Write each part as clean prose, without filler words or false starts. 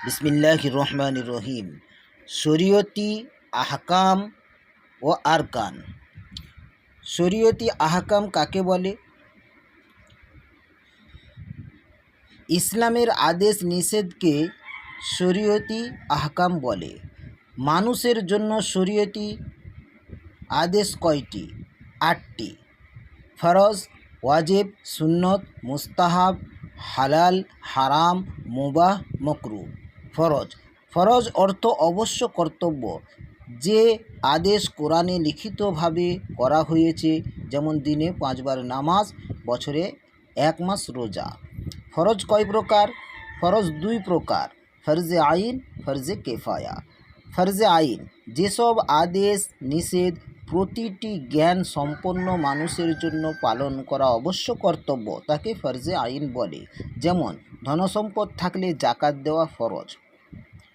বিসমিল্লাহির রহমানির রহিম। শরীয়তি আহকাম ও আরকান। শরীয়তি আহকাম কাকে বলে? ইসলামের আদেশ নিষেধকে শরীয়তি আহকাম বলে। মানুষের জন্য শরীয়তি আদেশ কয়টি? 8টি। ফরজ, ওয়াজিব, সুন্নত, মুস্তাহাব, হালাল, হারাম, মুবাহ, মাকরুহ। ফরজ। ফরজ অর্থ অবশ্য কর্তব্য, যে আদেশ কোরআনে লিখিতভাবে করা হয়েছে, যেমন দিনে 5 বার নামাজ, বছরে 1 মাস রোজা। ফরজ কয় প্রকার? ফরজ 2 প্রকার, ফরজে আইন, ফরজে কেফায়া। ফরজে আইন যেসব আদেশ নিষেধ প্রতিটি জ্ঞান সম্পন্ন মানুষের জন্য পালন করা অবশ্য কর্তব্য, তাকে ফরজে আইন বলে। যেমন ধনসম্পদ থাকলে জাকাত দেওয়া ফরজ।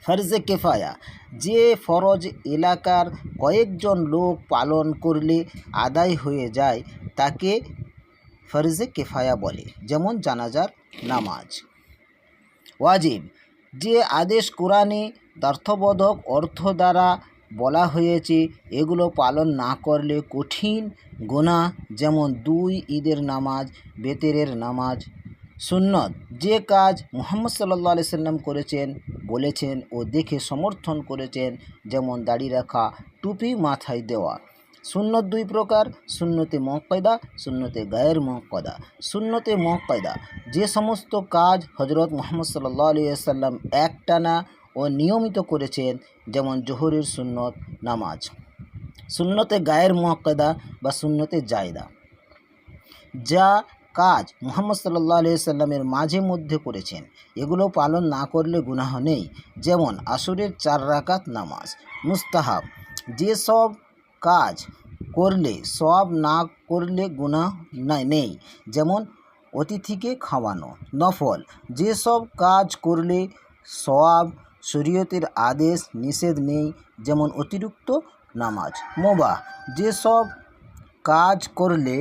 ফরজে কেফায়া যে ফরজ এলাকার কয়েকজন লোক পালন করলে আদায় হয়ে যায়, তাকে ফরজে কেফায়া বলে। যেমন জানাজার নামাজ। ওয়াজিব যে আদেশ কোরআনে দ্ব্যর্থবোধক অর্থ দ্বারা বলা হয়েছে, এগুলো পালন না করলে কঠিন গুনাহ, যেমন 2 ঈদের নামাজ, বেতেরের নামাজ। সুন্নত যে কাজ মুহাম্মদ সাল্লাল্লাহু আলাইহি সাল্লাম করেছেন, বলেছেন ও দেখে সমর্থন করেছেন, যেমন দাড়ি রাখা, টুপি মাথায় দেওয়া। সুন্নত 2 প্রকার, সুন্নতে মুআক্কাদা, সুন্নতে গায়ের মুআক্কাদা। সুন্নতে মুআক্কাদা যে সমস্ত কাজ হযরত মুহাম্মদ সাল্লাল্লাহু আলাইহি ওয়াসাল্লাম একটানা ও নিয়মিত করেছেন, যেমন জোহরের সুন্নত নামাজ। সুন্নতে গায়ের মুআক্কাদা বা সুন্নতে জায়দা যা কাজ মুহাম্মদ সাল্লাল্লাহু আলাইহি ওয়াসাল্লামের মাঝে মধ্যে করেছেন, এগুলো পালন না করলে গুনাহ নেই, যেমন আসরের 4 রাকাত নামাজ। মুস্তাহাব যেসব কাজ করলে সওয়াব, না করলে গুনাহ নেই, যেমন অতিথিকে খাওয়ানো। নফল যেসব কাজ করলে সওয়াব, শরীয়তের আদেশ নিষেধ নেই, যেমন অতিরিক্ত নামাজ। মুবাহ যেসব কাজ করলে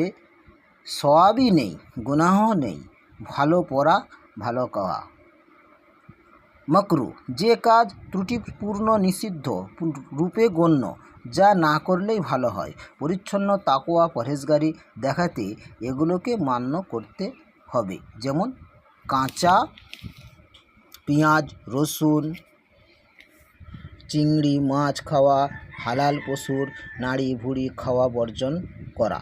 সওয়াবই নেই, গুনাহ নেই, ভালো পড়া, ভালো খাওয়া। মাকরুহ যে কাজ ত্রুটিপূর্ণ, নিষিদ্ধ রূপে গণ্য, যা না করলেই ভালো হয়। পরিচ্ছন্ন, তাকওয়া, পরহেজগারি দেখাতে এগুলোকে মান্য করতে হবে, যেমন কাঁচা পেঁয়াজ, রসুন, চিংড়ি মাছ খাওয়া, হালাল পশুর নাড়ি ভুড়ি খাওয়া বর্জন করা।